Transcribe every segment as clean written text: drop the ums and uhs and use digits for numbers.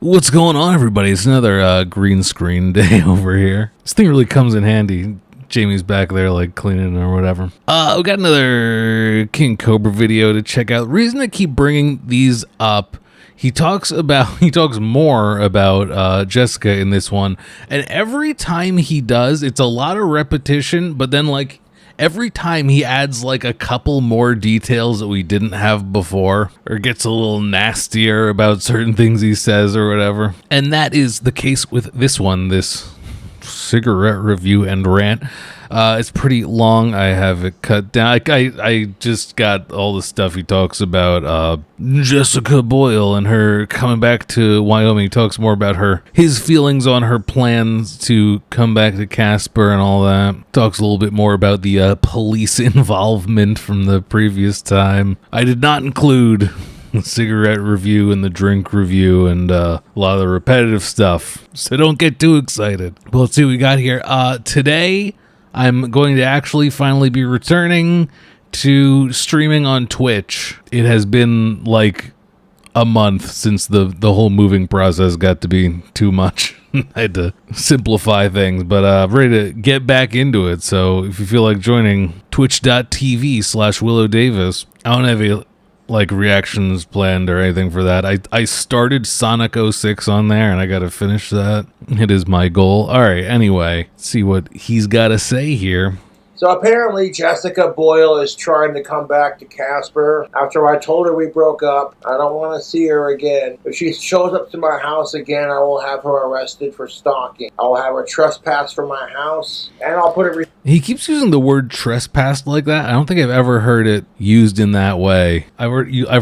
What's going on, everybody? It's another green screen day over here. This thing really comes in handy. Jamie's back there, like, cleaning or whatever. We got another King Cobra video to check out. The reason I keep bringing these up, he talks more about Jessica in this one, and every time he does, it's a lot of repetition, but then, like, every time he adds like a couple more details that we didn't have before, or gets a little nastier about certain things he says or whatever. And that is the case with this one, this cigarette review and rant. It's pretty long. I have it cut down. I just got all the stuff he talks about Jessica Boyle and her coming back to Wyoming. He talks more about his feelings on her plans to come back to Casper and all that. Talks a little bit more about the police involvement from the previous time. I did not include the cigarette review and the drink review and a lot of the repetitive stuff, so don't get too excited. But let's see what we got here. Today I'm going to actually finally be returning to streaming on Twitch. It has been like a month since the whole moving process got to be too much. I had to simplify things, but I'm ready to get back into it. So if you feel like joining, twitch.tv/WiLLo Davis. I don't have a reactions planned or anything for that. I started Sonic 06 on there and I gotta finish that. It is my goal. Alright, anyway, let's see what he's gotta say here. So apparently Jessica Boyle is trying to come back to Casper after I told her we broke up. I don't want to see her again. If she shows up to my house again, I will have her arrested for stalking. I will have her trespass from my house, and I'll put it... He keeps using the word trespass like that. I don't think I've ever heard it used in that way. I've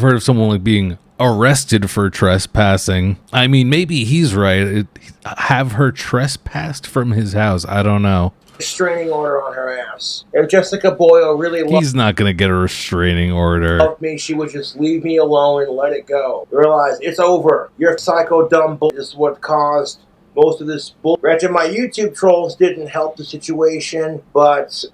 heard of someone like being arrested for trespassing. I mean, maybe he's right. Have her trespassed from his house. I don't know. Restraining order on her ass. If Jessica Boyle really he's not gonna get a restraining order. Loved me, she would just leave me alone and let it go. Realize it's over. Your psycho dumb bull is what caused most of this bull. Granted, my YouTube trolls didn't help the situation, but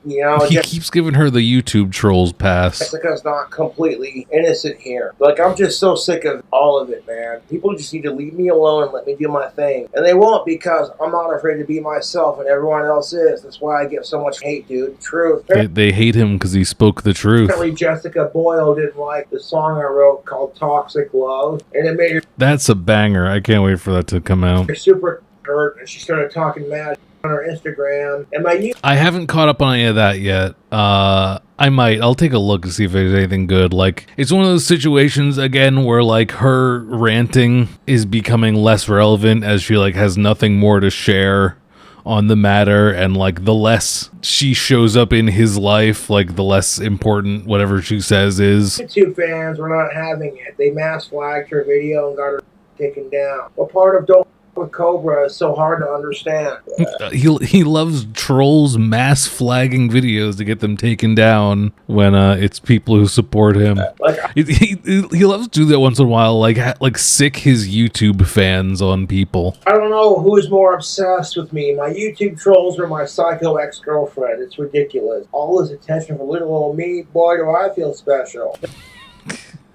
you know, he keeps giving her the YouTube trolls pass. Jessica's not completely innocent here. Like, I'm just so sick of all of it, man. People just need to leave me alone and let me do my thing. And they won't, because I'm not afraid to be myself and everyone else is. That's why I get so much hate, dude. Truth. They hate him because he spoke the truth. Apparently Jessica Boyle didn't like the song I wrote called Toxic Love, and it made her... That's a banger. I can't wait for that to come out. Super hurt, and she started talking mad on her Instagram. And I haven't caught up on any of that yet. I might. I'll take a look and see if there's anything good. Like, it's one of those situations, again, where, like, her ranting is becoming less relevant as she, like, has nothing more to share on the matter, and, like, the less she shows up in his life, like, the less important whatever she says is. YouTube fans were not having it. They mass flagged her video and got her taken down. What part of Don't with Cobra is so hard to understand? He loves trolls mass flagging videos to get them taken down when it's people who support him. He loves to do that once in a while, like sick his YouTube fans on people. I don't know who is more obsessed with me, my YouTube trolls or my psycho ex-girlfriend. It's ridiculous. All this attention for little old me, boy do I feel special.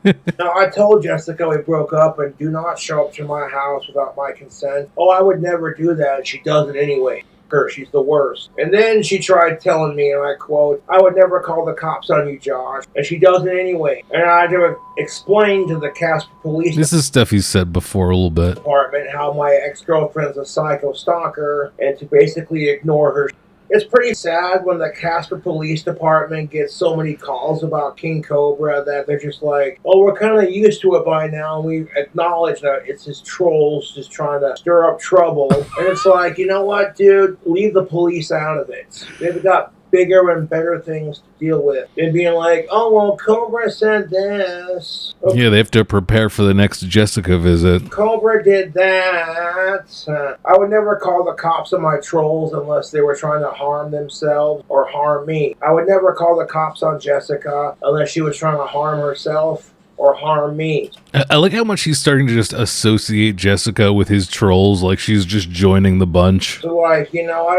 Now, I told Jessica we broke up and do not show up to my house without my consent. Oh, I would never do that, and she does it anyway. She's the worst. And then she tried telling me, and I quote, I would never call the cops on you, Josh. And she does it anyway. And I had to explain to the Casper Police This is stuff he's said before a little bit. Department how my ex-girlfriend's a psycho stalker and to basically ignore her. It's pretty sad when the Casper Police Department gets so many calls about King Cobra that they're just like, oh, we're kind of used to it by now, and we acknowledge that it's his trolls just trying to stir up trouble. And it's like, you know what, dude? Leave the police out of it. They've got bigger and better things to deal with than being like, oh, well, Cobra said this. Okay. Yeah, they have to prepare for the next Jessica visit. Cobra did that. I would never call the cops on my trolls unless they were trying to harm themselves or harm me. I would never call the cops on Jessica unless she was trying to harm herself or harm me. I like how much he's starting to just associate Jessica with his trolls, like she's just joining the bunch. So, like, you know, I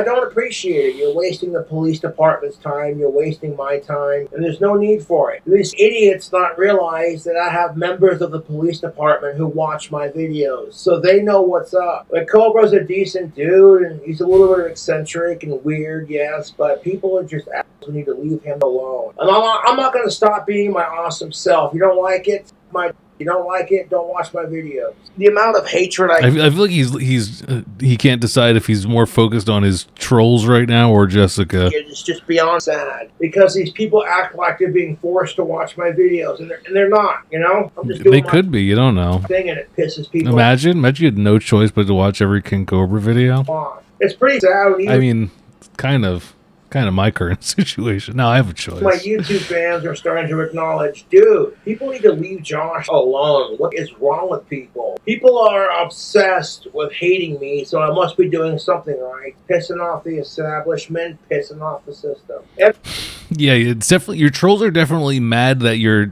don't appreciate it. You're wasting the police department's time. You're wasting my time, and there's no need for it. These idiots not realize that I have members of the police department who watch my videos, so they know what's up. Like, Cobra's a decent dude, and he's a little bit eccentric and weird, yes, but people are just assholes who need to leave him alone. And I'm not going to stop being my awesome self. You don't like it? You don't like it? Don't watch my videos. The amount of hatred I feel like he can't decide if he's more focused on his trolls right now or Jessica. It's just beyond sad because these people act like they're being forced to watch my videos, and they're not. You know, I'm just doing they could be. You don't know. Thing, and it pisses people. Imagine you had no choice but to watch every King Cobra video. It's pretty sad. I mean, kind of my current situation. Now I have a choice. My YouTube fans are starting to acknowledge, dude, people need to leave Josh alone. What is wrong with people? People are obsessed with hating me, so I must be doing something right. Pissing off the establishment, pissing off the system. Yeah, it's definitely, your trolls are definitely mad that you're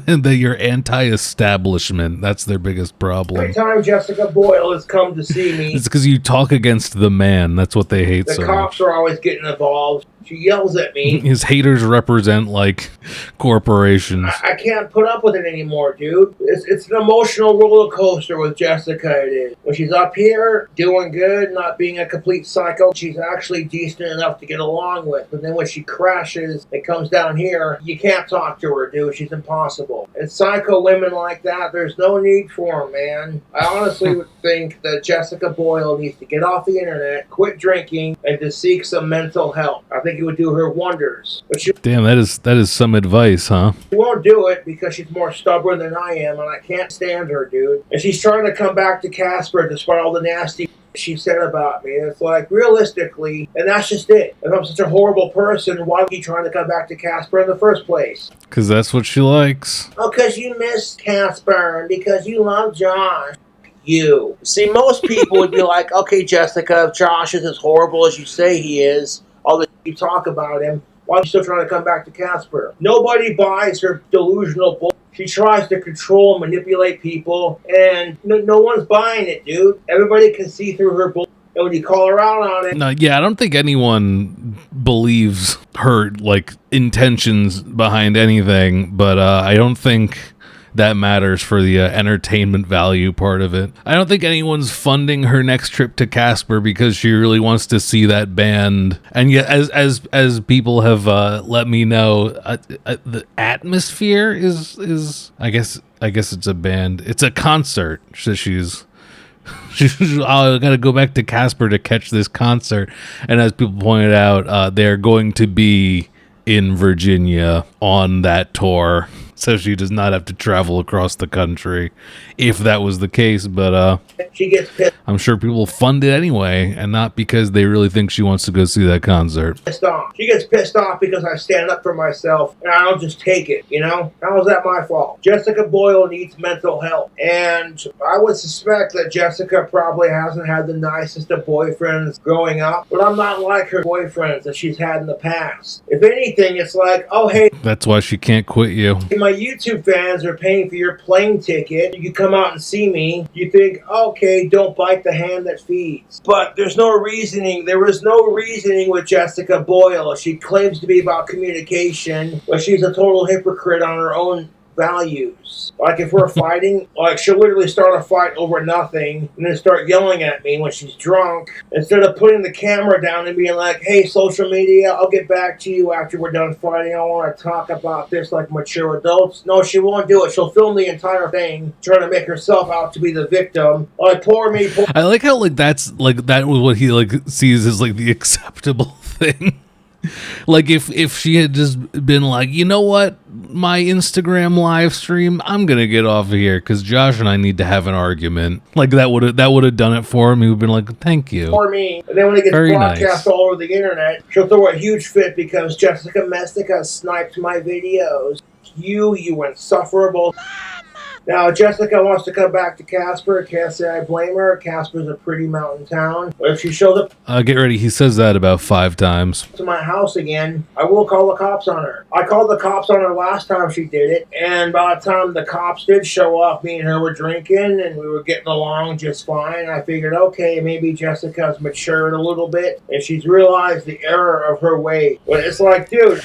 that you're anti-establishment. That's their biggest problem. Every time Jessica Boyle has come to see me, it's because you talk against the man. That's what they hate so much. The cops are always getting involved. She yells at me. His haters represent, like, corporations. I can't put up with it anymore, dude. It's an emotional roller coaster with Jessica, it is. When she's up here, doing good, not being a complete psycho, she's actually decent enough to get along with. But then when she crashes and comes down here, you can't talk to her, dude. She's impossible. And psycho women like that, there's no need for them, man. I honestly would think that Jessica Boyle needs to get off the internet, quit drinking, and to seek some mental help. I think it would do her wonders. But damn, that is some advice, huh? She won't do it because she's more stubborn than I am, and I can't stand her, dude. And she's trying to come back to Casper despite all the nasty she said about me. And it's like, realistically, and that's just it. If I'm such a horrible person, why are you trying to come back to Casper in the first place? Because that's what she likes. Oh, because you miss Casper and because you love Josh. You. See, most people would be like, okay, Jessica, if Josh is as horrible as you say he is, all the you talk about him, why are you still trying to come back to Casper? Nobody buys her delusional bull. She tries to control and manipulate people, and no one's buying it, dude. Everybody can see through her bull. And when you call her out on it... No, yeah, I don't think anyone believes her, like, intentions behind anything, but I don't think that matters for the entertainment value part of it. I don't think anyone's funding her next trip to Casper because she really wants to see that band. And yet, as people have let me know, the atmosphere is I guess it's a band. It's a concert. So she's I gotta go back to Casper to catch this concert. And as people pointed out, they're going to be in Virginia on that tour. So she does not have to travel across the country, if that was the case. But she gets pissed. I'm sure people fund it anyway, and not because they really think she wants to go see that concert. Pissed off. She gets pissed off because I stand up for myself, and I don't just take it, you know? How is that my fault? Jessica Boyle needs mental health, and I would suspect that Jessica probably hasn't had the nicest of boyfriends growing up, but I'm not like her boyfriends that she's had in the past. If anything, it's like, oh, hey. That's why she can't quit you. My YouTube fans are paying for your plane ticket. You come out and see me. You think, okay, don't bite the hand that feeds. But there's no reasoning. There is no reasoning with Jessica Boyle. She claims to be about communication, but she's a total hypocrite on her own values. Like, if we're fighting, like, she'll literally start a fight over nothing and then start yelling at me when she's drunk, instead of putting the camera down and being like, hey, social media, I'll get back to you after we're done fighting. I want to talk about this like mature adults. No, she won't do it. She'll film the entire thing trying to make herself out to be the victim. Like, poor me. I like how, like, that was what he, like, sees as, like, the acceptable thing. Like, if she had just been like, you know what, my Instagram live stream, I'm gonna get off of here because Josh and I need to have an argument. Like, that would have done it for him. He would have been like, thank you. For me. And then when it gets broadcast all over the internet, she'll throw a huge fit because Jessica Mestica sniped my videos. You insufferable. Now, Jessica wants to come back to Casper. Can't say I blame her. Casper's a pretty mountain town. But if she shows up Get ready. He says that about 5 times. to my house again, I will call the cops on her. I called the cops on her last time she did it, and by the time the cops did show up, me and her were drinking, and we were getting along just fine. I figured, okay, maybe Jessica's matured a little bit, and she's realized the error of her way. But it's like, dude,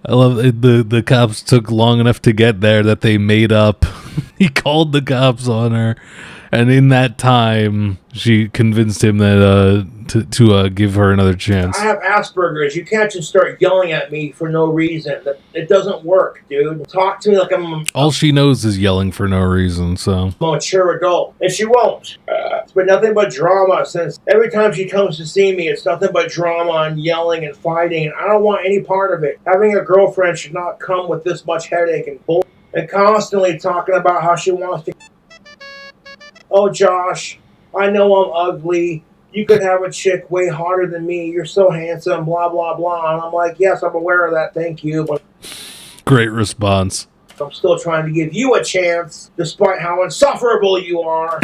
I love it. The cops took long enough to get there that they made up. He called the cops on her, and in that time, she convinced him that to give her another chance. I have Asperger's. You can't just start yelling at me for no reason. It doesn't work, dude. Talk to me like I'm All she knows is yelling for no reason, so. a mature adult, and she won't. It's been nothing but drama since every time she comes to see me, it's nothing but drama and yelling and fighting, and I don't want any part of it. Having a girlfriend should not come with this much headache and bull, and constantly talking about how she wants to. Oh, Josh, I know I'm ugly. You could have a chick way hotter than me. You're so handsome, blah, blah, blah. And I'm like, yes, I'm aware of that. Thank you. But Great response. I'm still trying to give you a chance, despite how insufferable you are.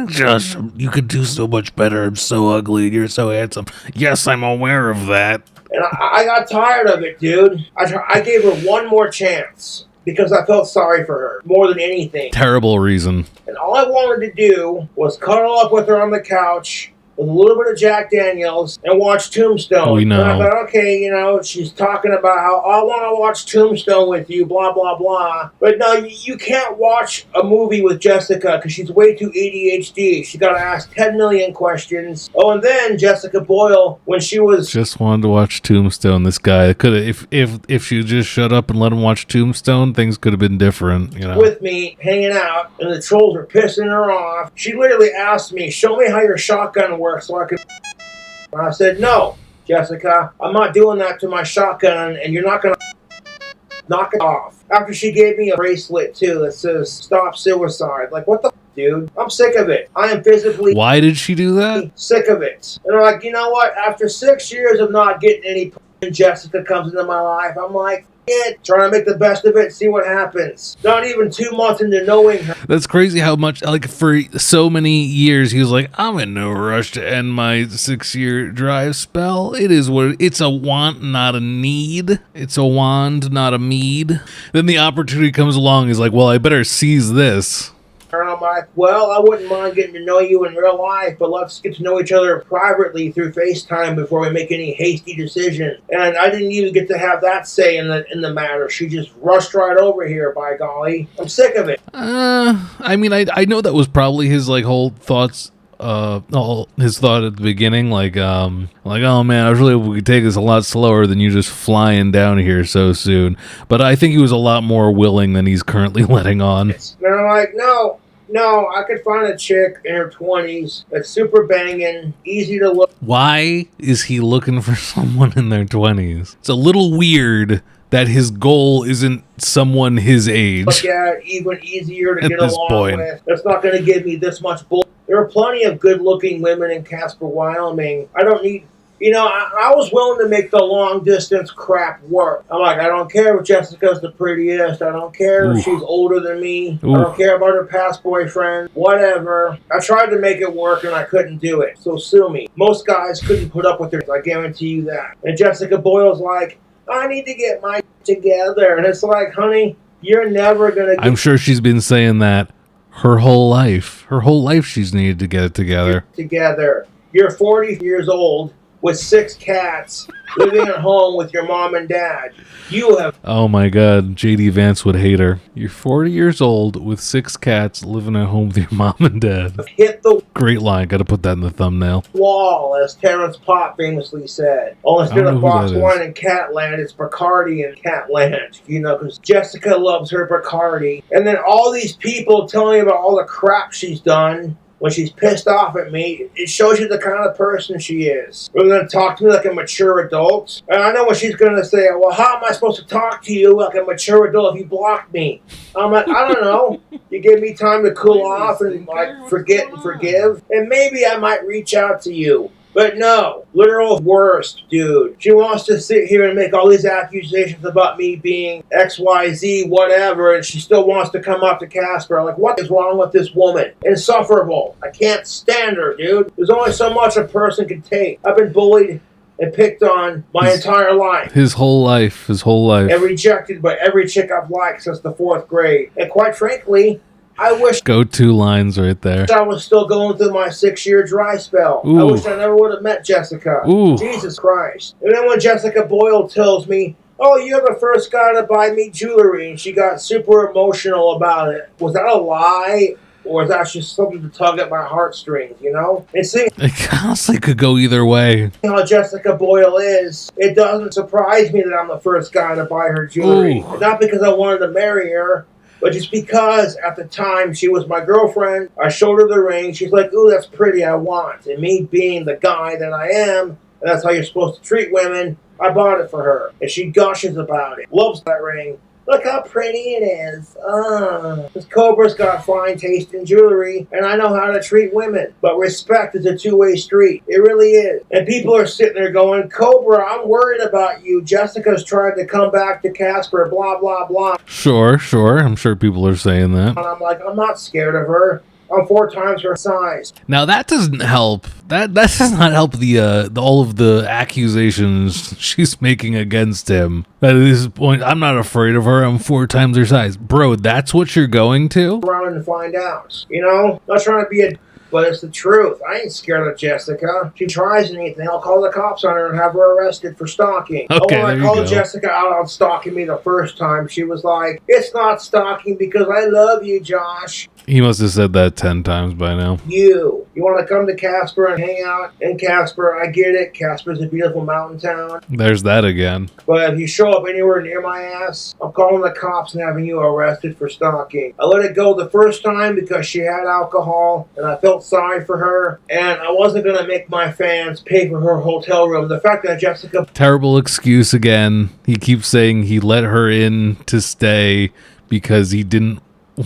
Josh, you could do so much better. I'm so ugly and you're so handsome. Yes, I'm aware of that. And I got tired of it, dude. I gave her one more chance because I felt sorry for her more than anything. Terrible reason. And all I wanted to do was cuddle up with her on the couch with a little bit of Jack Daniels and watch Tombstone. We know. And I thought, okay, she's talking about how I want to watch Tombstone with you, blah, blah, blah. But no, you can't watch a movie with Jessica because she's way too ADHD. She got to ask 10 million questions. Oh, and then Jessica Boyle, when she was... Just wanted to watch Tombstone. This guy could have, if she just shut up and let him watch Tombstone, things could have been different, with me, hanging out, and the trolls were pissing her off. She literally asked me, show me how your shotgun works so I could... And I said, no, Jessica, I'm not doing that to my shotgun, and you're not going to knock it off. After she gave me a bracelet, too, that says, stop suicide. Like, what the dude? I'm sick of it. I am physically... Why did she do that? Sick of it. And I'm like, you know what? After 6 years of not getting any... Jessica comes into my life, I'm like, trying to make the best of it, see what happens. Not even 2 months into knowing her. That's crazy how much, like, for so many years, he was like, I'm in no rush to end my 6-year drive spell. It is what it's a want, not a need. It's a wand, not a mead. Then the opportunity comes along. He's like, well, I better seize this. And I'm like, well, I wouldn't mind getting to know you in real life, but let's get to know each other privately through FaceTime before we make any hasty decision. And I didn't even get to have that say in the matter. She just rushed right over here, by golly. I'm sick of it. I mean, I know that was probably his, like, whole thoughts. His thought at the beginning, like, oh man, I was really hoping we could take this a lot slower than you just flying down here so soon. But I think he was a lot more willing than he's currently letting on. And I'm like, no, I could find a chick in her 20s that's super banging, easy to look. Why is he looking for someone in their 20s? It's a little weird that his goal isn't someone his age. Look at, even easier to at get this along point. with. That's not going to give me this much bull. There are plenty of good-looking women in Casper, Wyoming. I don't need... I was willing to make the long-distance crap work. I'm like, I don't care if Jessica's the prettiest. I don't care if she's older than me. I don't care about her past boyfriend. Whatever. I tried to make it work, and I couldn't do it. So sue me. Most guys couldn't put up with her. I guarantee you that. And Jessica Boyle's like, I need to get my together. And it's like, honey, you're never going to get... I'm sure she's been saying that her whole life. Her whole life she's needed to get it together. You're 40 years old with 6 cats living at home with your mom and dad. You have... Oh my god, J.D. Vance would hate her. You're 40 years old with 6 cats living at home with your mom and dad. Hit the... Great line, gotta put that in the thumbnail. ...wall, as Terrence Pop famously said. Oh, instead of box wine in Catland, it's Bacardi in Catland. Because Jessica loves her Bacardi. And then all these people telling me about all the crap she's done when she's pissed off at me, it shows you the kind of person she is. We're going to talk to me like a mature adult. And I know what she's going to say. Well, how am I supposed to talk to you like a mature adult if you blocked me? I'm like, I don't know. You give me time to cool off and like forget and forgive. And maybe I might reach out to you. But no, literal worst, dude. She wants to sit here and make all these accusations about me being XYZ, whatever, and she still wants to come up to Casper. Like, what is wrong with this woman? Insufferable. I can't stand her, dude. There's only so much a person can take. I've been bullied and picked on my entire life. His whole life. And rejected by every chick I've liked since the 4th grade. And quite frankly, I wish go-to lines right there. I was still going through my 6-year dry spell. Ooh. I wish I never would have met Jessica. Ooh. Jesus Christ. And then when Jessica Boyle tells me, oh, you're the first guy to buy me jewelry, and she got super emotional about it. Was that a lie? Or is that just something to tug at my heartstrings, you know? And seeing It honestly could go either way. how Jessica Boyle is, it doesn't surprise me that I'm the first guy to buy her jewelry. Ooh. Not because I wanted to marry her, but just because at the time she was my girlfriend. I showed her the ring. She's like, ooh, that's pretty, I want. And me being the guy that I am, and that's how you're supposed to treat women, I bought it for her. And she gushes about it. Loves that ring. Look how pretty it is. This Cobra's got fine taste in jewelry, and I know how to treat women. But respect is a two-way street. It really is. And people are sitting there going, Cobra, I'm worried about you. Jessica's trying to come back to Casper, blah, blah, blah. Sure. I'm sure people are saying that. And I'm like, I'm not scared of her. I'm 4 times her size. Now that doesn't help. That does not help the all of the accusations she's making against him. At this point, I'm not afraid of her. I'm 4 times her size, bro. That's what you're going to? Around and find out. You know, not trying to be a, but it's the truth. I ain't scared of Jessica. She tries anything, I'll call the cops on her and have her arrested for stalking. Okay, When I there you called go. Jessica out on stalking me the first time, she was like, it's not stalking because I love you, Josh. He must have said that 10 times by now. You want to come to Casper and hang out in Casper? I get it. Casper's a beautiful mountain town. There's that again. But if you show up anywhere near my ass, I'm calling the cops and having you arrested for stalking. I let it go the first time because she had alcohol and I felt sorry for her. And I wasn't going to make my fans pay for her hotel room. The fact that Jessica... Terrible excuse again. He keeps saying he let her in to stay because he didn't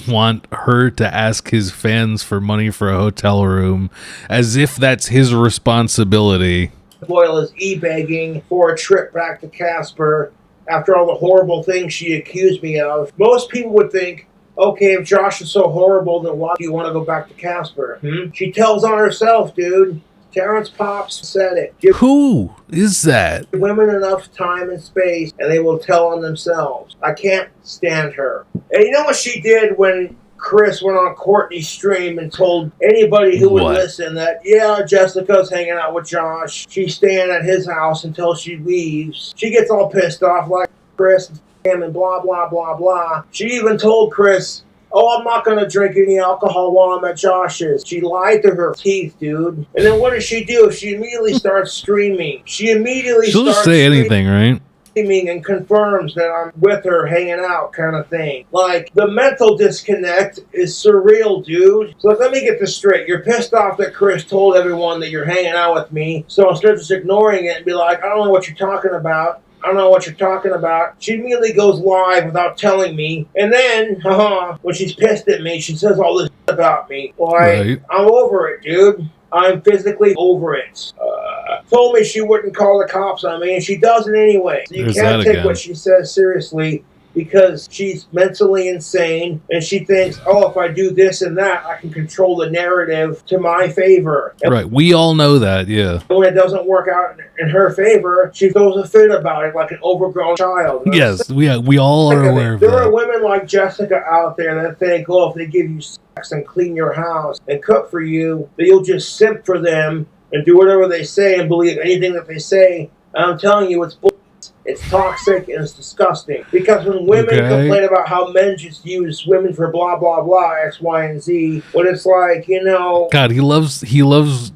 want her to ask his fans for money for a hotel room, as if that's his responsibility. Boyle is e-begging for a trip back to Casper after all the horrible things she accused me of. Most people would think, okay, if Josh is so horrible, then why do you want to go back to Casper? She tells on herself, dude. Terrence Pops said it. Give Who is that? women enough time and space, and they will tell on themselves. I can't stand her. And you know what she did when Chris went on Courtney's stream and told anybody who would What? listen that, yeah, Jessica's hanging out with Josh. She's staying at his house until she leaves. She gets all pissed off like Chris and him and blah, blah, blah, blah. She even told Chris, oh, I'm not going to drink any alcohol while I'm at Josh's. She lied to her teeth, dude. And then what does she do? She immediately starts streaming. She'll just say anything, right? And confirms that I'm with her hanging out kind of thing. Like, the mental disconnect is surreal, dude. So let me get this straight. You're pissed off that Chris told everyone that you're hanging out with me. So instead of just ignoring it and be like, I don't know what you're talking about. I don't know what you're talking about. She immediately goes live without telling me. And then, when she's pissed at me, she says all this about me. Like, I'm over it, dude. I'm physically over it. Told me she wouldn't call the cops on me, and she does it anyway. So you can't take what she says seriously because she's mentally insane, and she thinks, oh, if I do this and that, I can control the narrative to my favor. And right, we all know that, yeah. when it doesn't work out in her favor, she throws a fit about it like an overgrown child. Yes, we all are aware of that. There are women like Jessica out there that think, oh, if they give you sex and clean your house and cook for you, that you'll just simp for them and do whatever they say and believe anything that they say. And I'm telling you, it's bullshit. It's toxic and it's disgusting. Because when women complain about how men just use women for blah, blah, blah, X, Y, and Z, when it's like, you know... God, he loves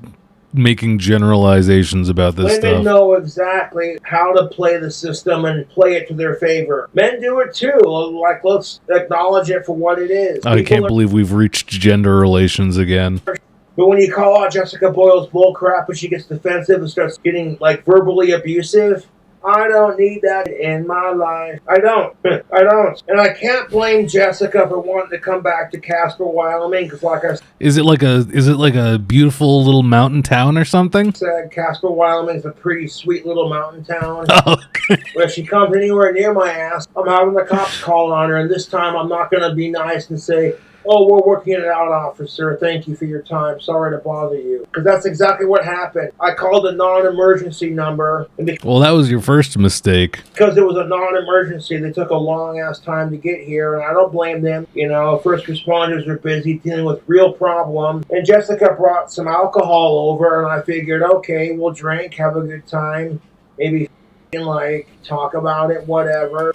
making generalizations about this stuff. Women know exactly how to play the system and play it to their favor. Men do it too. Like, let's acknowledge it for what it is. I can't believe we've reached gender relations again. But when you call out Jessica Boyle's bullcrap and she gets defensive and starts getting, like, verbally abusive, I don't need that in my life. I don't. I don't. And I can't blame Jessica for wanting to come back to Casper, Wyoming, because like I Is it like a beautiful little mountain town or something? said, Casper, Wyoming is a pretty sweet little mountain town. Oh, okay. But if she comes anywhere near my ass, I'm having the cops call on her, and this time I'm not going to be nice and say, oh, we're working it out, officer. Thank you for your time. Sorry to bother you. Because that's exactly what happened. I called a non-emergency number. And Well, that was your first mistake. because it was a non-emergency, they took a long-ass time to get here, and I don't blame them. You know, first responders are busy dealing with real problems. And Jessica brought some alcohol over, and I figured, okay, we'll drink, have a good time, maybe like talk about it, whatever.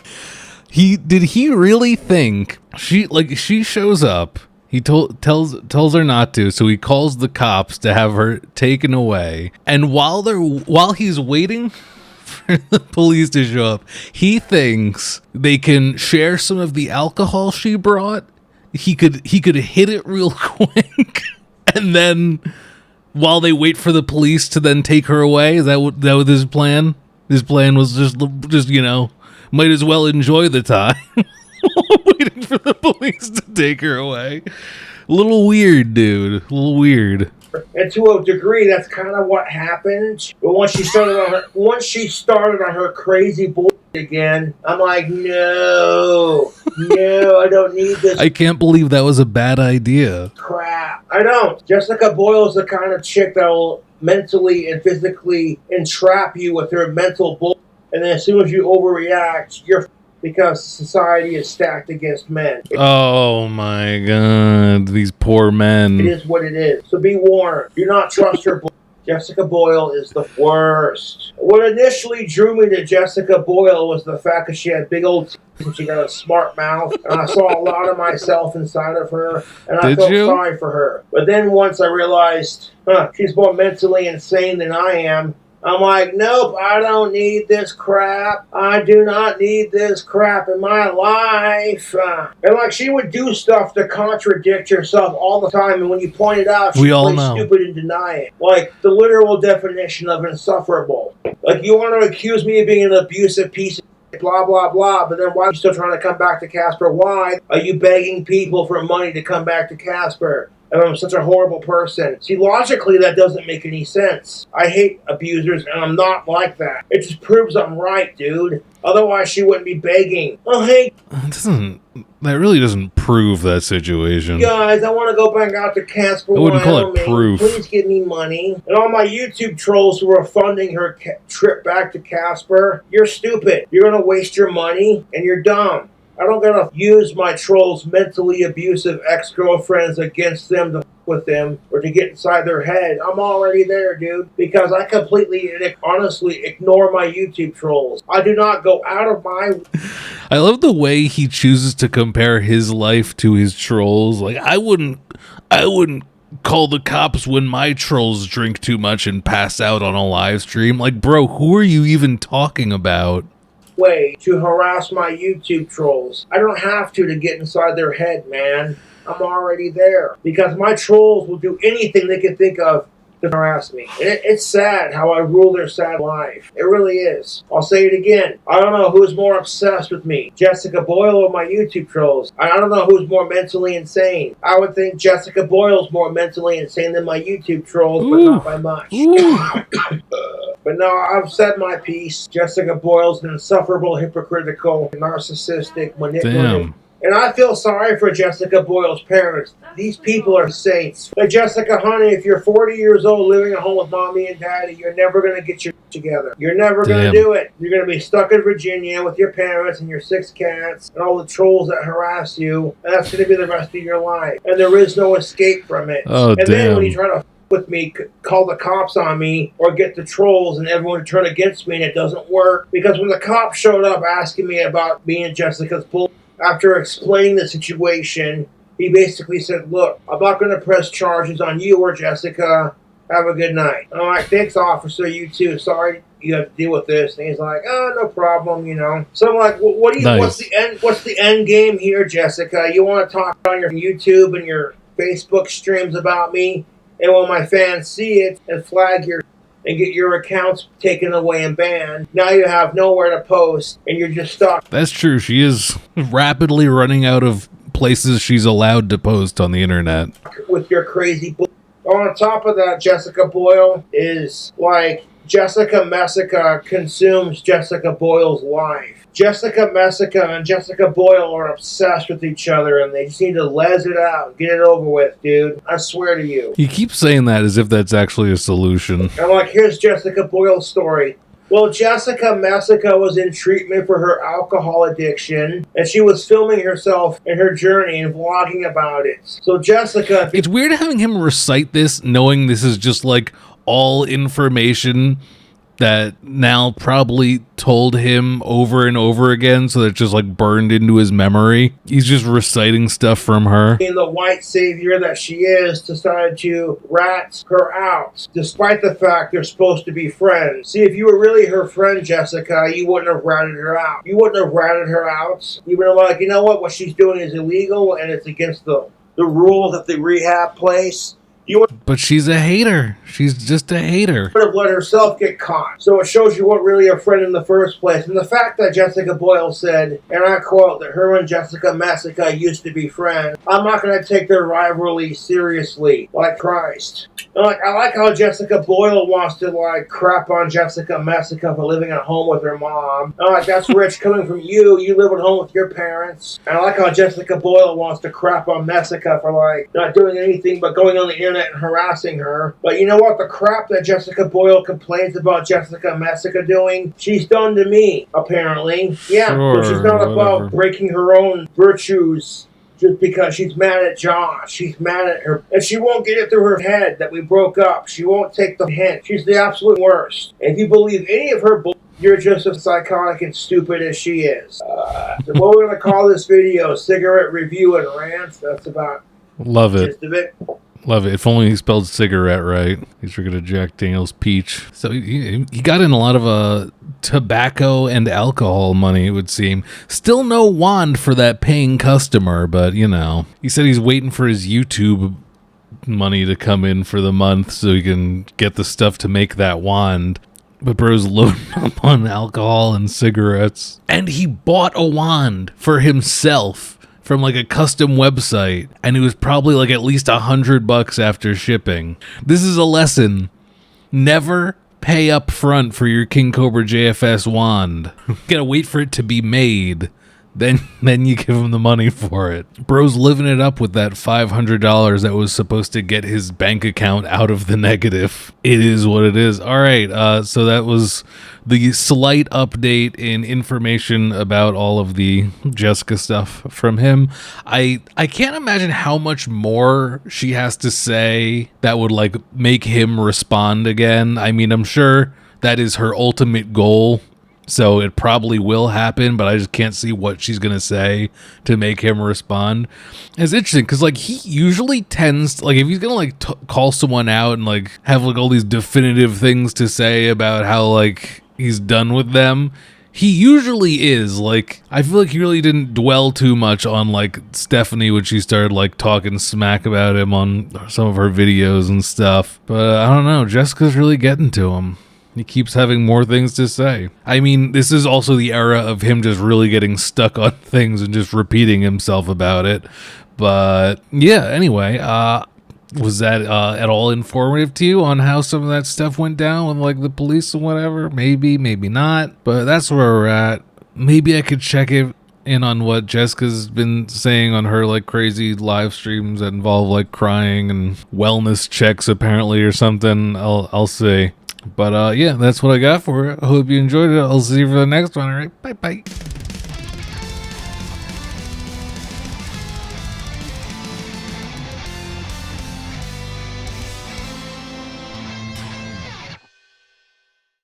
Did he really think she shows up? He tells her not to, so he calls the cops to have her taken away. And while he's waiting for the police to show up, he thinks they can share some of the alcohol she brought. He could hit it real quick, and then while they wait for the police to then take her away, that was his plan? His plan was just might as well enjoy the time waiting for the police to take her away. A little weird, dude. A little weird. And to a degree, that's kind of what happened. But once she started on her crazy bullshit again, I'm like, no, I don't need this I can't believe that was a bad idea. crap. I don't. Jessica Boyle's the kind of chick that will mentally and physically entrap you with her mental bullshit. And then as soon as you overreact, you're because society is stacked against men. Oh my god, these poor men. It is what it is. So be warned. Do not trust her. Jessica Boyle is the worst. What initially drew me to Jessica Boyle was the fact that she had big old teeth and she got a smart mouth. And I saw a lot of myself inside of her. And I felt sorry for her. But then once I realized, she's more mentally insane than I am, I'm like, nope, I don't need this crap. I do not need this crap in my life. And like, she would do stuff to contradict herself all the time. And when you point it out, she plays stupid and deny it. Like, the literal definition of insufferable. Like, you want to accuse me of being an abusive piece of shit, blah, blah, blah. But then why are you still trying to come back to Casper? Why are you begging people for money to come back to Casper? And I'm such a horrible person. See, logically, that doesn't make any sense. I hate abusers, and I'm not like that. It just proves I'm right, dude. Otherwise, she wouldn't be begging. Oh, hey. That really doesn't prove that situation. Guys, I want to go back out to Casper, Wyoming. I wouldn't call it proof. Please give me money. And all my YouTube trolls who are funding her trip back to Casper, you're stupid. You're going to waste your money, and you're dumb. I don't gotta use my trolls' mentally abusive ex-girlfriends against them to f with them or to get inside their head. I'm already there, dude, because I completely and honestly ignore my YouTube trolls. I do not go out of my... I love the way he chooses to compare his life to his trolls. Like, I wouldn't call the cops when my trolls drink too much and pass out on a live stream. Like, bro, who are you even talking about? Way to harass my YouTube trolls. I don't have to get inside their head, man. I'm already there. Because my trolls will do anything they can think of to harass me. And it's sad how I rule their sad life. It really is. I'll say it again. I don't know who's more obsessed with me, Jessica Boyle or my YouTube trolls. I don't know who's more mentally insane. I would think Jessica Boyle's more mentally insane than my YouTube trolls, but not by much. But no, I've said my piece. Jessica Boyle's an insufferable, hypocritical, narcissistic, manipulative. Damn. And I feel sorry for Jessica Boyle's parents. These people are saints. Like, Jessica, honey, if you're 40 years old living at home with mommy and daddy, you're never going to get your together. You're never going to do it. You're going to be stuck in Virginia with your parents and your 6 cats and all the trolls that harass you. And that's going to be the rest of your life. And there is no escape from it. Oh, and then when you try to with me, call the cops on me, or get the trolls and everyone to turn against me, and it doesn't work. Because when the cops showed up asking me about me and Jessica's bull, after explaining the situation, he basically said, look, I'm not going to press charges on you or Jessica. Have a good night. I'm like, thanks, officer. You too. Sorry you have to deal with this. And he's like, oh, no problem, you know. So I'm like, well, what's the end game here, Jessica? You want to talk on your YouTube and your Facebook streams about me? And when my fans see it and flag your and get your accounts taken away and banned. Now you have nowhere to post, and you're just stuck. That's true. She is rapidly running out of places she's allowed to post on the internet. With your crazy on top of that, Jessica Boyle is like Jessica Messica consumes Jessica Boyle's life. Jessica Messica and Jessica Boyle are obsessed with each other, and they just need to les it out, get it over with, dude. I swear to you. You keep saying that as if that's actually a solution. I'm like, here's Jessica Boyle's story. Well, Jessica Messica was in treatment for her alcohol addiction, and she was filming herself and her journey and vlogging about it. So Jessica... It's weird having him recite this, knowing this is just like all information that Nal probably told him over and over again, so that it's just like burned into his memory. He's just reciting stuff from her. Being the white savior that she is, decided to rat her out, despite the fact they're supposed to be friends. See, if you were really her friend, Jessica, you wouldn't have ratted her out. You wouldn't have ratted her out. You would have like, you know what she's doing is illegal and it's against the rules of the rehab place. But she's a hater. She's just a hater. Would have let herself get caught. So it shows you weren't really a friend in the first place. And the fact that Jessica Boyle said, and I quote, that her and Jessica Messica used to be friends, I'm not going to take their rivalry seriously, like Christ. And I like how Jessica Boyle wants to crap on Jessica Messica for living at home with her mom. That's rich coming from you. You live at home with your parents. And I like how Jessica Boyle wants to crap on Messica for not doing anything but going on the internet and harassing her. But you know what? The crap that Jessica Boyle complains about Jessica Messica doing, she's done to me, apparently. Yeah, sure, so she's not about breaking her own virtues just because she's mad at Josh. She's mad at her. And she won't get it through her head that we broke up. She won't take the hint. She's the absolute worst. And if you believe any of her bull, you're just as psychotic and stupid as she is. So what we're going to call this video, Cigarette Review and Rant. That's about Love it. gist of it. Love it. If only he spelled cigarette right. He's drinking a Jack Daniels Peach. So he got in a lot of tobacco and alcohol money, it would seem. Still no wand for that paying customer, but you know. He said he's waiting for his YouTube money to come in for the month so he can get the stuff to make that wand. But bro's loading up on alcohol and cigarettes. And he bought a wand for himself from a custom website, and it was probably at least $100 after shipping. This is a lesson. Never pay up front for your KingCobraJFS wand. You gotta wait for it to be made. Then you give him the money for it. Bro's living it up with that $500 that was supposed to get his bank account out of the negative. It is what it is. All right, so that was the slight update in information about all of the Jessica stuff from him. I can't imagine how much more she has to say that would make him respond again. I mean, I'm sure that is her ultimate goal. So it probably will happen, but I just can't see what she's going to say to make him respond. It's interesting because he usually tends to, if he's going to call someone out and have all these definitive things to say about how he's done with them, he usually is. I feel he really didn't dwell too much on Stephanie when she started talking smack about him on some of her videos and stuff. But I don't know, Jessica's really getting to him. He keeps having more things to say. I mean, this is also the era of him just really getting stuck on things and just repeating himself about it. But yeah, anyway, was that at all informative to you on how some of that stuff went down with the police and whatever? Maybe, maybe not. But that's where we're at. Maybe I could check it in on what Jessica's been saying on her crazy live streams that involve crying and wellness checks apparently or something. I'll see. But yeah, that's what I got for it. I hope you enjoyed it. I'll see you for the next one. All right, bye-bye.